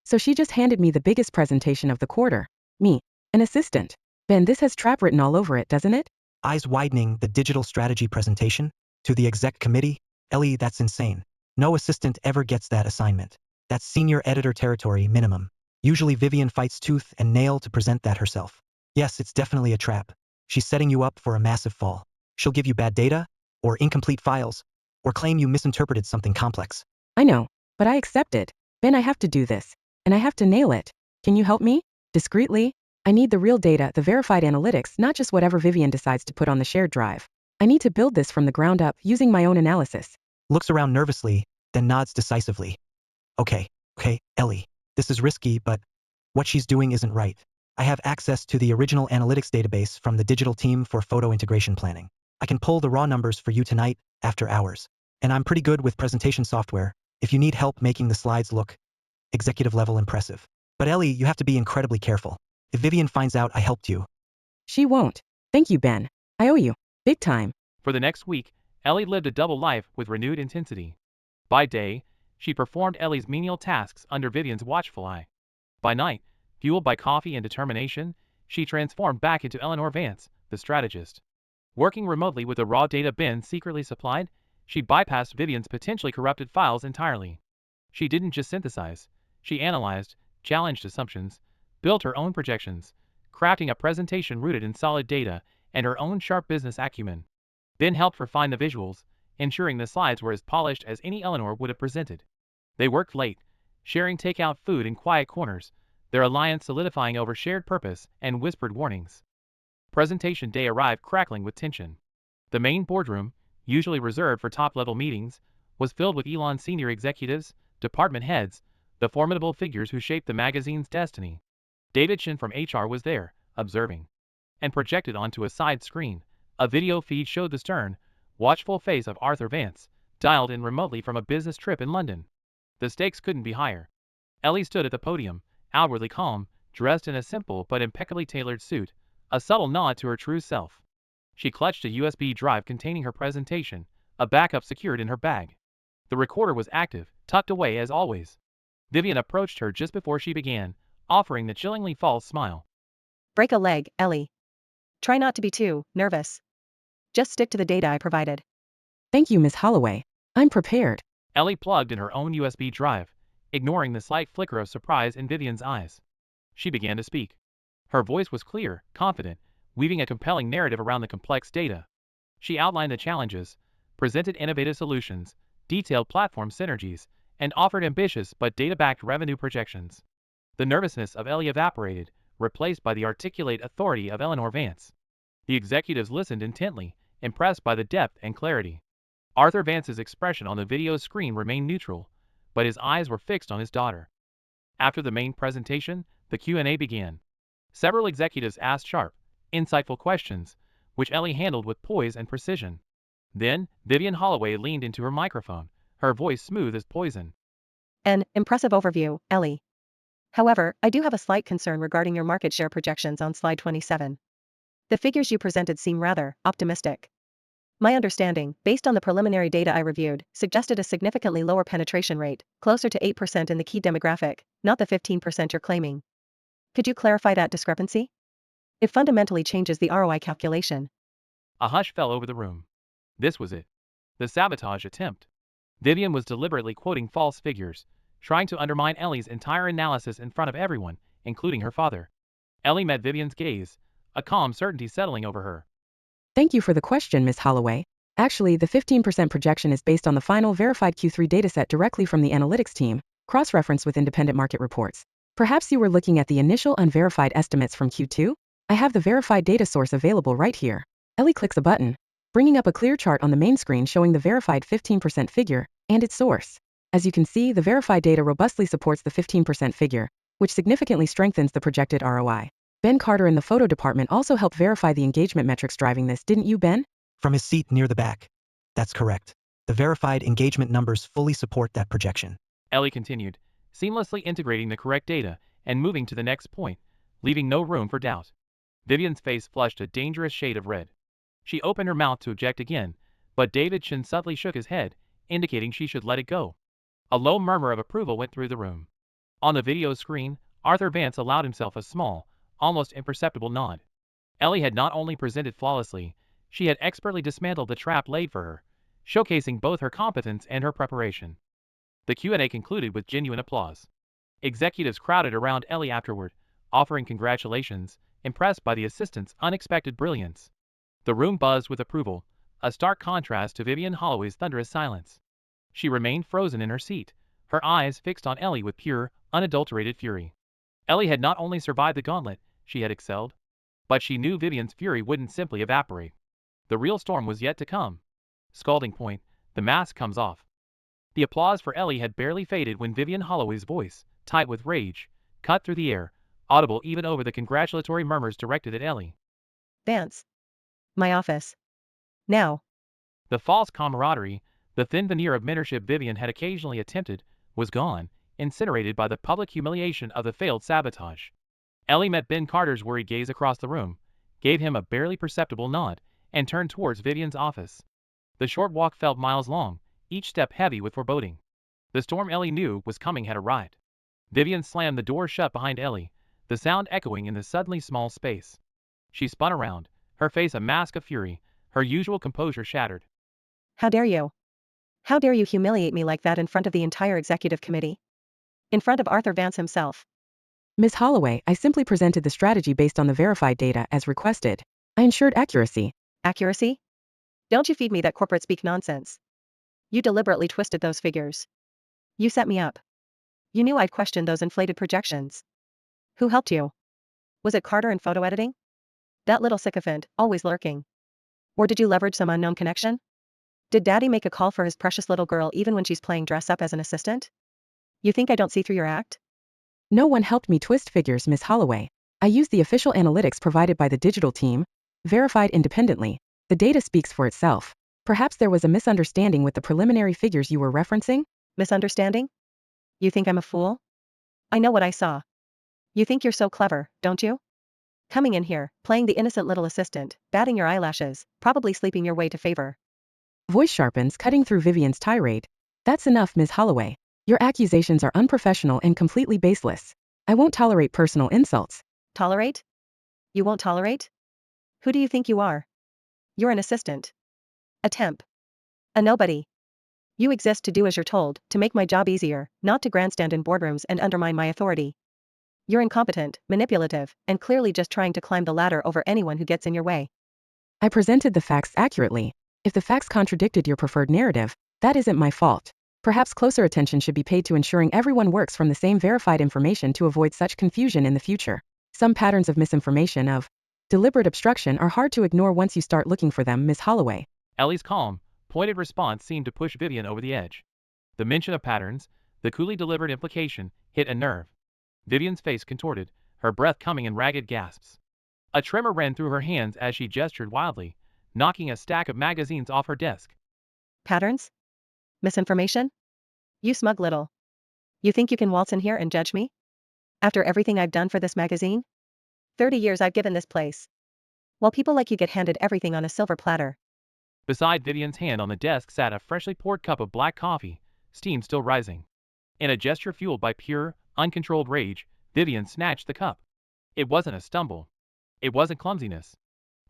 So she just handed me the biggest presentation of the quarter. Me, an assistant. Ben, this has trap written all over it, doesn't it? Eyes widening, the digital strategy presentation? To the exec committee? Ellie, that's insane. No assistant ever gets that assignment. That's senior editor territory minimum. Usually Vivian fights tooth and nail to present that herself. Yes, it's definitely a trap. She's setting you up for a massive fall. She'll give you bad data, or incomplete files, or claim you misinterpreted something complex. I know, but I accept it. Ben, I have to do this. And I have to nail it. Can you help me? Discreetly? I need the real data, the verified analytics, not just whatever Vivian decides to put on the shared drive. I need to build this from the ground up, using my own analysis. Looks around nervously, then nods decisively. Okay, Ellie. This is risky, but what she's doing isn't right. I have access to the original analytics database from the digital team for photo integration planning. I can pull the raw numbers for you tonight, after hours. And I'm pretty good with presentation software, if you need help making the slides look executive level impressive. But Ellie, you have to be incredibly careful. If Vivian finds out I helped you. She won't. Thank you, Ben. I owe you. Big time. For the next week, Ellie lived a double life with renewed intensity. By day, she performed Ellie's menial tasks under Vivian's watchful eye. By night, fueled by coffee and determination, she transformed back into Eleanor Vance, the strategist. Working remotely with the raw data Ben secretly supplied, she bypassed Vivian's potentially corrupted files entirely. She didn't just synthesize, she analyzed, challenged assumptions, built her own projections, crafting a presentation rooted in solid data and her own sharp business acumen. Ben helped refine the visuals, ensuring the slides were as polished as any Eleanor would have presented. They worked late, sharing takeout food in quiet corners, their alliance solidifying over shared purpose and whispered warnings. Presentation day arrived crackling with tension. The main boardroom, usually reserved for top-level meetings, was filled with Elon's senior executives, department heads, the formidable figures who shaped the magazine's destiny. David Shin from HR was there, observing. And projected onto a side screen, a video feed showed the stern, watchful face of Arthur Vance, dialed in remotely from a business trip in London. The stakes couldn't be higher. Ellie stood at the podium, outwardly calm, dressed in a simple but impeccably tailored suit, a subtle nod to her true self. She clutched a USB drive containing her presentation, a backup secured in her bag. The recorder was active, tucked away as always. Vivian approached her just before she began, offering the chillingly false smile. Break a leg, Ellie. Try not to be too nervous. Just stick to the data I provided. Thank you, Miss Holloway. I'm prepared. Ellie plugged in her own USB drive, ignoring the slight flicker of surprise in Vivian's eyes. She began to speak. Her voice was clear, confident, weaving a compelling narrative around the complex data. She outlined the challenges, presented innovative solutions, detailed platform synergies, and offered ambitious but data-backed revenue projections. The nervousness of Ellie evaporated, replaced by the articulate authority of Eleanor Vance. The executives listened intently, impressed by the depth and clarity. Arthur Vance's expression on the video screen remained neutral, but his eyes were fixed on his daughter. After the main presentation, the Q&A began. Several executives asked sharp, insightful questions, which Ellie handled with poise and precision. Then, Vivian Holloway leaned into her microphone, her voice smooth as poison. An impressive overview, Ellie. However, I do have a slight concern regarding your market share projections on slide 27. The figures you presented seem rather optimistic. My understanding, based on the preliminary data I reviewed, suggested a significantly lower penetration rate, closer to 8% in the key demographic, not the 15% you're claiming. Could you clarify that discrepancy? It fundamentally changes the ROI calculation. A hush fell over the room. This was it. The sabotage attempt. Vivian was deliberately quoting false figures, trying to undermine Ellie's entire analysis in front of everyone, including her father. Ellie met Vivian's gaze, a calm certainty settling over her. Thank you for the question, Miss Holloway. Actually, the 15% projection is based on the final verified Q3 dataset directly from the analytics team, cross-referenced with independent market reports. Perhaps you were looking at the initial unverified estimates from Q2? I have the verified data source available right here. Ellie clicks a button, bringing up a clear chart on the main screen showing the verified 15% figure and its source. As you can see, the verified data robustly supports the 15% figure, which significantly strengthens the projected ROI. Ben Carter in the photo department also helped verify the engagement metrics driving this, didn't you, Ben? From his seat near the back. That's correct. The verified engagement numbers fully support that projection. Ellie continued, seamlessly integrating the correct data and moving to the next point, leaving no room for doubt. Vivian's face flushed a dangerous shade of red. She opened her mouth to object again, but David Shin subtly shook his head, indicating she should let it go. A low murmur of approval went through the room. On the video screen, Arthur Vance allowed himself a small, almost imperceptible nod. Ellie had not only presented flawlessly, she had expertly dismantled the trap laid for her, showcasing both her competence and her preparation. The Q&A concluded with genuine applause. Executives crowded around Ellie afterward, offering congratulations, impressed by the assistant's unexpected brilliance. The room buzzed with approval, a stark contrast to Vivian Holloway's thunderous silence. She remained frozen in her seat, her eyes fixed on Ellie with pure, unadulterated fury. Ellie had not only survived the gauntlet, she had excelled. But she knew Vivian's fury wouldn't simply evaporate. The real storm was yet to come. Scalding point, the mask comes off. The applause for Ellie had barely faded when Vivian Holloway's voice, tight with rage, cut through the air, audible even over the congratulatory murmurs directed at Ellie. Vance. My office. Now. The false camaraderie, the thin veneer of mentorship Vivian had occasionally attempted, was gone, incinerated by the public humiliation of the failed sabotage. Ellie met Ben Carter's worried gaze across the room, gave him a barely perceptible nod, and turned towards Vivian's office. The short walk felt miles long, each step heavy with foreboding. The storm Ellie knew was coming had arrived. Vivian slammed the door shut behind Ellie, the sound echoing in the suddenly small space. She spun around, her face a mask of fury, her usual composure shattered. How dare you? How dare you humiliate me like that in front of the entire executive committee? In front of Arthur Vance himself. Ms. Holloway, I simply presented the strategy based on the verified data as requested. I ensured accuracy. Accuracy? Don't you feed me that corporate speak nonsense. You deliberately twisted those figures. You set me up. You knew I'd question those inflated projections. Who helped you? Was it Carter in photo editing? That little sycophant, always lurking. Or did you leverage some unknown connection? Did Daddy make a call for his precious little girl even when she's playing dress up as an assistant? You think I don't see through your act? No one helped me twist figures, Ms. Holloway. I used the official analytics provided by the digital team, verified independently. The data speaks for itself. Perhaps there was a misunderstanding with the preliminary figures you were referencing? Misunderstanding? You think I'm a fool? I know what I saw. You think you're so clever, don't you? Coming in here, playing the innocent little assistant, batting your eyelashes, probably sleeping your way to favor. Voice sharpens, cutting through Vivian's tirade. That's enough, Ms. Holloway. Your accusations are unprofessional and completely baseless. I won't tolerate personal insults. Tolerate? You won't tolerate? Who do you think you are? You're an assistant. A temp. A nobody. You exist to do as you're told, to make my job easier, not to grandstand in boardrooms and undermine my authority. You're incompetent, manipulative, and clearly just trying to climb the ladder over anyone who gets in your way. I presented the facts accurately. If the facts contradicted your preferred narrative, that isn't my fault. Perhaps closer attention should be paid to ensuring everyone works from the same verified information to avoid such confusion in the future. Some patterns of misinformation, of deliberate obstruction, are hard to ignore once you start looking for them, Ms. Holloway. Ellie's calm, pointed response seemed to push Vivian over the edge. The mention of patterns, the coolly delivered implication, hit a nerve. Vivian's face contorted, her breath coming in ragged gasps. A tremor ran through her hands as she gestured wildly, knocking a stack of magazines off her desk. Patterns? Misinformation? You smug little. You think you can waltz in here and judge me? After everything I've done for this magazine? 30 years I've given this place. While people like you get handed everything on a silver platter. Beside Vivian's hand on the desk sat a freshly poured cup of black coffee, steam still rising. In a gesture fueled by pure, uncontrolled rage, Vivian snatched the cup. It wasn't a stumble. It wasn't clumsiness.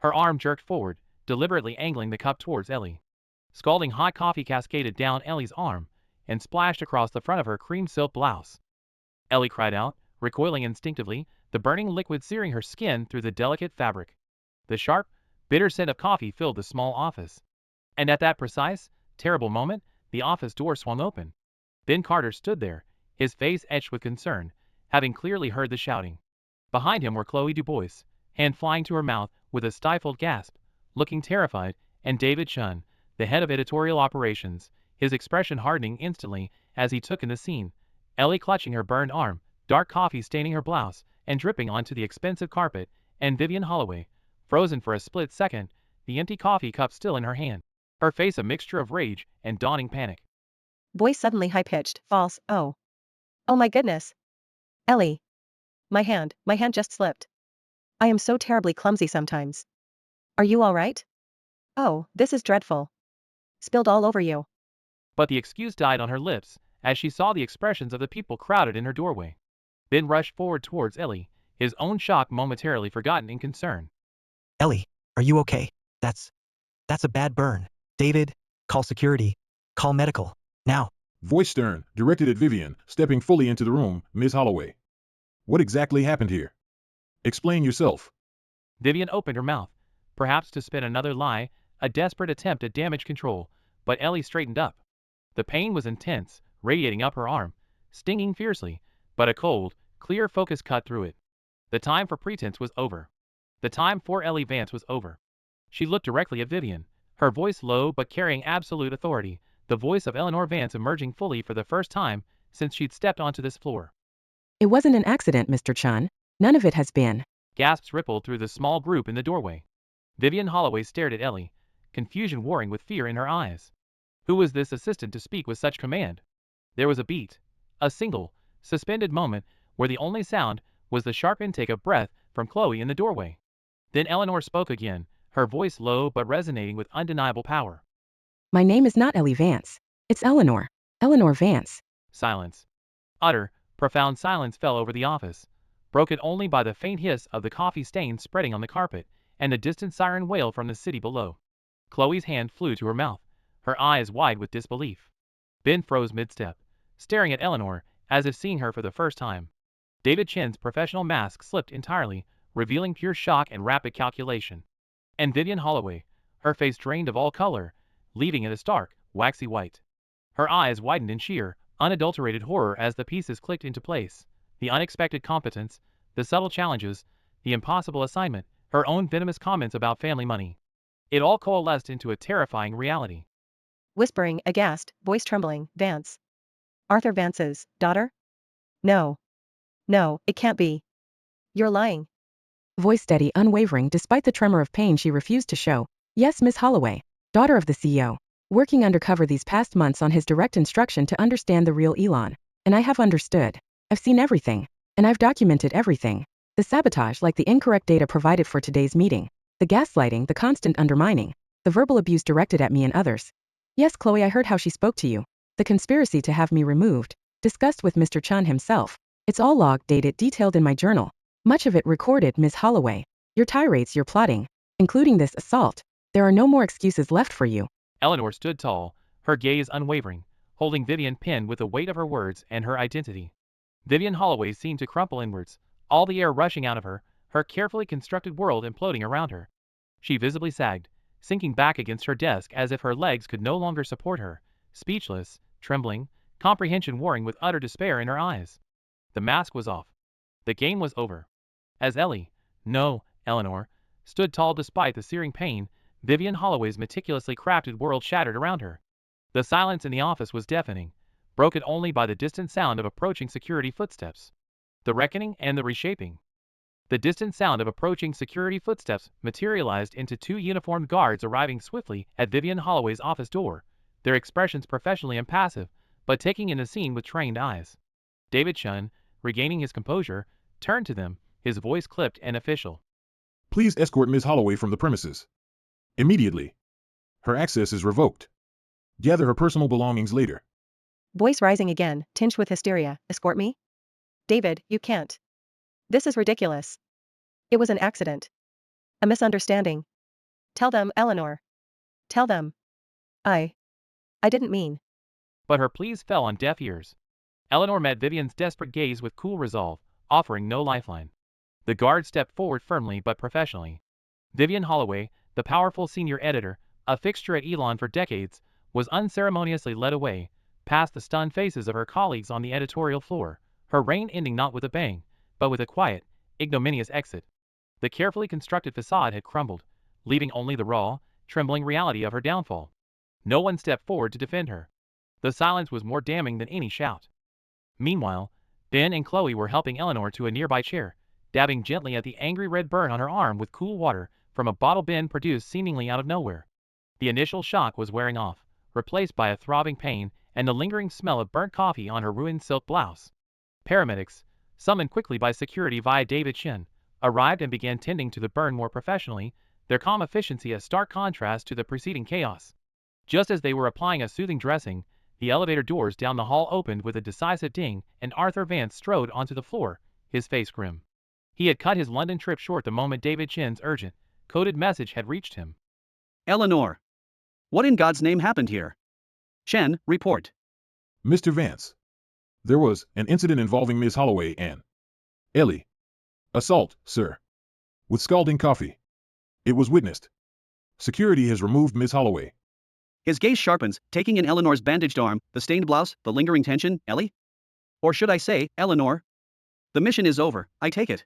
Her arm jerked forward, deliberately angling the cup towards Ellie. Scalding hot coffee cascaded down Ellie's arm and splashed across the front of her cream silk blouse. Ellie cried out, recoiling instinctively, the burning liquid searing her skin through the delicate fabric. The sharp, bitter scent of coffee filled the small office. And at that precise, terrible moment, the office door swung open. Ben Carter stood there, his face etched with concern, having clearly heard the shouting. Behind him were Chloe Dubois, hand flying to her mouth with a stifled gasp, looking terrified, and David Chun, the head of editorial operations, his expression hardening instantly as he took in the scene, Ellie clutching her burned arm, dark coffee staining her blouse and dripping onto the expensive carpet, and Vivian Holloway, frozen for a split second, the empty coffee cup still in her hand, her face a mixture of rage and dawning panic. Voice suddenly high-pitched, false, oh. Oh my goodness. Ellie. My hand just slipped. I am so terribly clumsy sometimes. Are you alright? Oh, this is dreadful. Spilled all over you. But the excuse died on her lips as she saw the expressions of the people crowded in her doorway. Ben rushed forward towards Ellie, his own shock momentarily forgotten in concern. Ellie, are you okay? That's a bad burn. David, call security. Call medical. Now. Voice stern, directed at Vivian, stepping fully into the room. Ms. Holloway. What exactly happened here? Explain yourself. Vivian opened her mouth, perhaps to spin another lie, a desperate attempt at damage control, but Ellie straightened up. The pain was intense, radiating up her arm, stinging fiercely, but a cold, clear focus cut through it. The time for pretense was over. The time for Ellie Vance was over. She looked directly at Vivian, her voice low but carrying absolute authority, the voice of Eleanor Vance emerging fully for the first time since she'd stepped onto this floor. It wasn't an accident, Mr. Chun. None of it has been. Gasps rippled through the small group in the doorway. Vivian Holloway stared at Ellie, confusion warring with fear in her eyes. Who was this assistant to speak with such command? There was a beat, a single, suspended moment where the only sound was the sharp intake of breath from Chloe in the doorway. Then Eleanor spoke again, her voice low but resonating with undeniable power. My name is not Ellie Vance. It's Eleanor. Eleanor Vance. Silence. Utter, profound silence fell over the office, broken only by the faint hiss of the coffee stains spreading on the carpet and the distant siren wail from the city below. Chloe's hand flew to her mouth, her eyes wide with disbelief. Ben froze mid-step, staring at Eleanor as if seeing her for the first time. David Chen's professional mask slipped entirely, revealing pure shock and rapid calculation. And Vivian Holloway, her face drained of all color, leaving it a stark, waxy white. Her eyes widened in sheer, unadulterated horror as the pieces clicked into place. The unexpected competence, the subtle challenges, the impossible assignment, her own venomous comments about family money. It all coalesced into a terrifying reality. Whispering, aghast, voice trembling, Vance. Arthur Vance's daughter? No. No, it can't be. You're lying. Voice steady, unwavering despite the tremor of pain she refused to show. Yes, Miss Holloway, daughter of the CEO. Working undercover these past months on his direct instruction to understand the real Elon. And I have understood. I've seen everything. And I've documented everything. The sabotage, like the incorrect data provided for today's meeting. The gaslighting, the constant undermining. The verbal abuse directed at me and others. Yes, Chloe, I heard how she spoke to you. The conspiracy to have me removed. Discussed with Mr. Chun himself. It's all logged, dated, detailed in my journal. Much of it recorded, Ms. Holloway. Your tirades, your plotting. Including this assault. There are no more excuses left for you. Eleanor stood tall, her gaze unwavering, holding Vivian pinned with the weight of her words and her identity. Vivian Holloway seemed to crumple inwards, all the air rushing out of her, her carefully constructed world imploding around her. She visibly sagged, sinking back against her desk as if her legs could no longer support her, speechless, trembling, comprehension warring with utter despair in her eyes. The mask was off. The game was over. As Ellie, no, Eleanor, stood tall despite the searing pain, Vivian Holloway's meticulously crafted world shattered around her. The silence in the office was deafening, broken only by the distant sound of approaching security footsteps. The reckoning and the reshaping. The distant sound of approaching security footsteps materialized into two uniformed guards arriving swiftly at Vivian Holloway's office door, their expressions professionally impassive, but taking in the scene with trained eyes. David Chun, regaining his composure, turned to them, his voice clipped and official. Please escort Ms. Holloway from the premises. Immediately. Her access is revoked. Gather her personal belongings later. Voice rising again, tinged with hysteria, escort me? David, you can't. This is ridiculous. It was an accident. A misunderstanding. Tell them, Eleanor. Tell them. I didn't mean. But her pleas fell on deaf ears. Eleanor met Vivian's desperate gaze with cool resolve, offering no lifeline. The guard stepped forward firmly but professionally. Vivian Holloway, the powerful senior editor, a fixture at Elon for decades, was unceremoniously led away, past the stunned faces of her colleagues on the editorial floor, her reign ending not with a bang, but with a quiet, ignominious exit. The carefully constructed facade had crumbled, leaving only the raw, trembling reality of her downfall. No one stepped forward to defend her. The silence was more damning than any shout. Meanwhile, Ben and Chloe were helping Eleanor to a nearby chair, dabbing gently at the angry red burn on her arm with cool water from a bottle Ben produced seemingly out of nowhere. The initial shock was wearing off, replaced by a throbbing pain and the lingering smell of burnt coffee on her ruined silk blouse. Paramedics, summoned quickly by security via David Shin, arrived and began tending to the burn more professionally, their calm efficiency a stark contrast to the preceding chaos. Just as they were applying a soothing dressing, the elevator doors down the hall opened with a decisive ding and Arthur Vance strode onto the floor, his face grim. He had cut his London trip short the moment David Shin's urgent, coded message had reached him. Eleanor. What in God's name happened here? Chen, report. Mr. Vance. There was an incident involving Miss Holloway and Ellie. Assault, sir. With scalding coffee. It was witnessed. Security has removed Miss Holloway. His gaze sharpens, taking in Eleanor's bandaged arm, the stained blouse, the lingering tension. Ellie? Or should I say, Eleanor? The mission is over, I take it.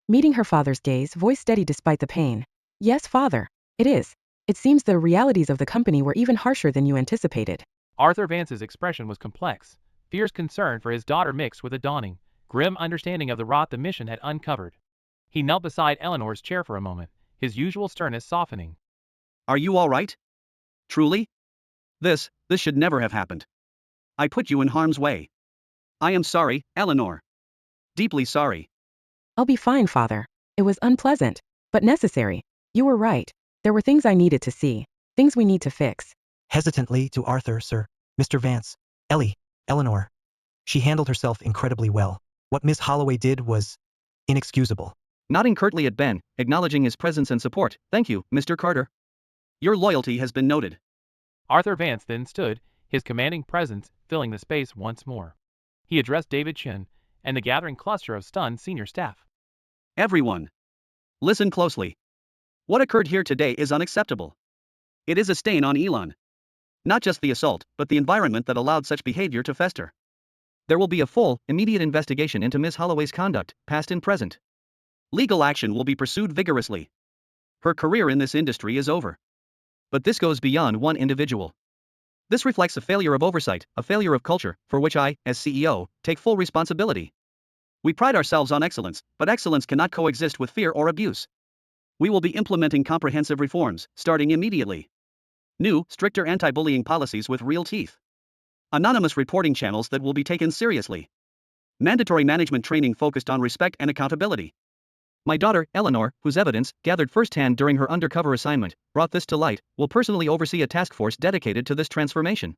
Meeting her father's gaze, voice steady despite the pain. Yes, father. It is. It seems the realities of the company were even harsher than you anticipated. Arthur Vance's expression was complex, fierce concern for his daughter mixed with a dawning, grim understanding of the rot the mission had uncovered. He knelt beside Eleanor's chair for a moment, his usual sternness softening. Are you all right? Truly? This should never have happened. I put you in harm's way. I am sorry, Eleanor. Deeply sorry. I'll be fine, father. It was unpleasant, but necessary. You were right. There were things I needed to see, things we need to fix. Hesitantly to Arthur, sir, Mr. Vance, Ellie, Eleanor. She handled herself incredibly well. What Miss Holloway did was inexcusable. Nodding curtly at Ben, acknowledging his presence and support. Thank you, Mr. Carter. Your loyalty has been noted. Arthur Vance then stood, his commanding presence filling the space once more. He addressed David Shin and the gathering cluster of stunned senior staff. Everyone. Listen closely. What occurred here today is unacceptable. It is a stain on Elon. Not just the assault, but the environment that allowed such behavior to fester. There will be a full, immediate investigation into Ms. Holloway's conduct, past and present. Legal action will be pursued vigorously. Her career in this industry is over. But this goes beyond one individual. This reflects a failure of oversight, a failure of culture, for which I, as CEO, take full responsibility. We pride ourselves on excellence, but excellence cannot coexist with fear or abuse. We will be implementing comprehensive reforms, starting immediately. New, stricter anti-bullying policies with real teeth. Anonymous reporting channels that will be taken seriously. Mandatory management training focused on respect and accountability. My daughter, Eleanor, whose evidence, gathered firsthand during her undercover assignment, brought this to light, will personally oversee a task force dedicated to this transformation.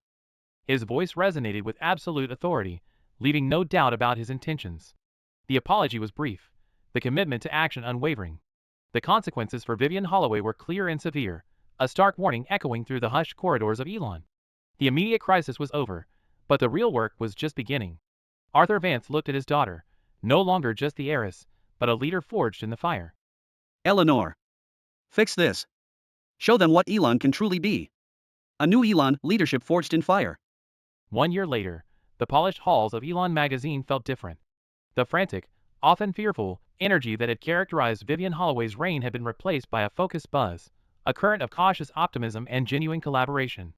His voice resonated with absolute authority, leaving no doubt about his intentions. The apology was brief, the commitment to action unwavering. The consequences for Vivian Holloway were clear and severe, a stark warning echoing through the hushed corridors of Elon. The immediate crisis was over, but the real work was just beginning. Arthur Vance looked at his daughter, no longer just the heiress, but a leader forged in the fire. Eleanor. Fix this. Show them what Elon can truly be. A new Elon, leadership forged in fire. 1 year later, the polished halls of Elon magazine felt different. The frantic, often fearful, energy that had characterized Vivian Holloway's reign had been replaced by a focused buzz, a current of cautious optimism and genuine collaboration.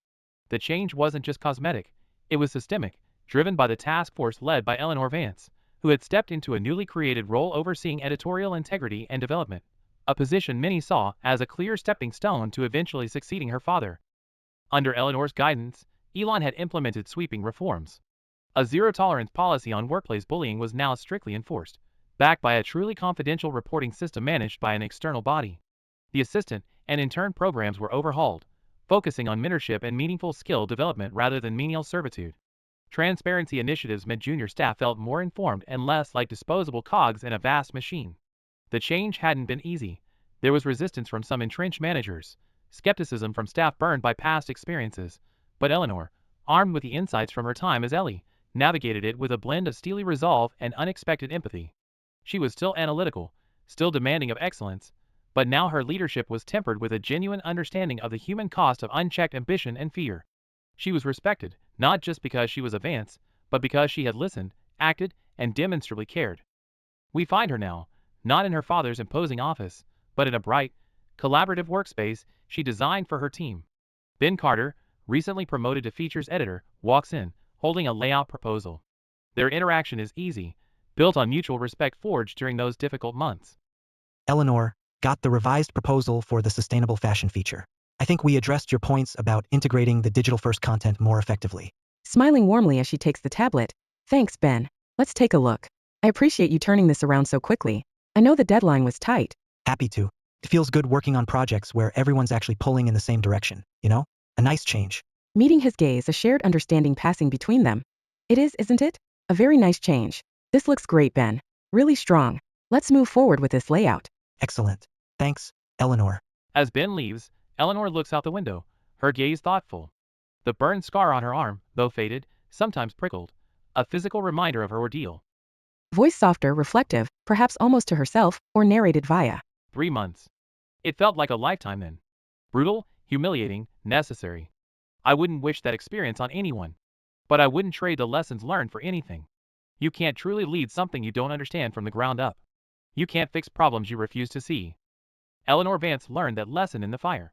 The change wasn't just cosmetic, it was systemic, driven by the task force led by Eleanor Vance, who had stepped into a newly created role overseeing editorial integrity and development, a position many saw as a clear stepping stone to eventually succeeding her father. Under Eleanor's guidance, Elon had implemented sweeping reforms. A zero-tolerance policy on workplace bullying was now strictly enforced, backed by a truly confidential reporting system managed by an external body. The assistant and intern programs were overhauled, focusing on mentorship and meaningful skill development rather than menial servitude. Transparency initiatives meant junior staff felt more informed and less like disposable cogs in a vast machine. The change hadn't been easy. There was resistance from some entrenched managers, skepticism from staff burned by past experiences, but Eleanor, armed with the insights from her time as Ellie, navigated it with a blend of steely resolve and unexpected empathy. She was still analytical, still demanding of excellence, but now her leadership was tempered with a genuine understanding of the human cost of unchecked ambition and fear. She was respected, not just because she was a Vance, but because she had listened, acted, and demonstrably cared. We find her now, not in her father's imposing office, but in a bright, collaborative workspace she designed for her team. Ben Carter, recently promoted to features editor, walks in, holding a layout proposal. Their interaction is easy, built on mutual respect forged during those difficult months. Eleanor, got the revised proposal for the sustainable fashion feature. I think we addressed your points about integrating the digital-first content more effectively. Smiling warmly as she takes the tablet. Thanks, Ben. Let's take a look. I appreciate you turning this around so quickly. I know the deadline was tight. Happy to. It feels good working on projects where everyone's actually pulling in the same direction, you know? A nice change. Meeting his gaze, a shared understanding passing between them. It is, isn't it? A very nice change. This looks great, Ben. Really strong. Let's move forward with this layout. Excellent. Thanks, Eleanor. As Ben leaves, Eleanor looks out the window, her gaze thoughtful. The burned scar on her arm, though faded, sometimes prickled, a physical reminder of her ordeal. Voice softer, reflective, perhaps almost to herself, or narrated via. 3 months. It felt like a lifetime then. Brutal, humiliating, necessary. I wouldn't wish that experience on anyone. But I wouldn't trade the lessons learned for anything. You can't truly lead something you don't understand from the ground up. You can't fix problems you refuse to see. Eleanor Vance learned that lesson in the fire.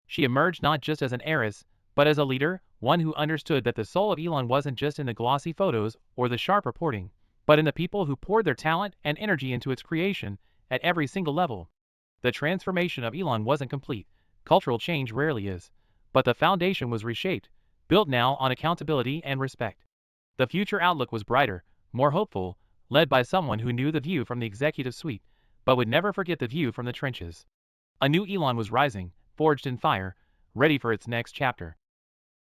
She emerged not just as an heiress, but as a leader, one who understood that the soul of Elon wasn't just in the glossy photos or the sharp reporting, but in the people who poured their talent and energy into its creation at every single level. The transformation of Elon wasn't complete. Cultural change rarely is. But the foundation was reshaped, built now on accountability and respect. The future outlook was brighter, more hopeful, led by someone who knew the view from the executive suite, but would never forget the view from the trenches. A new Elon was rising, forged in fire, ready for its next chapter.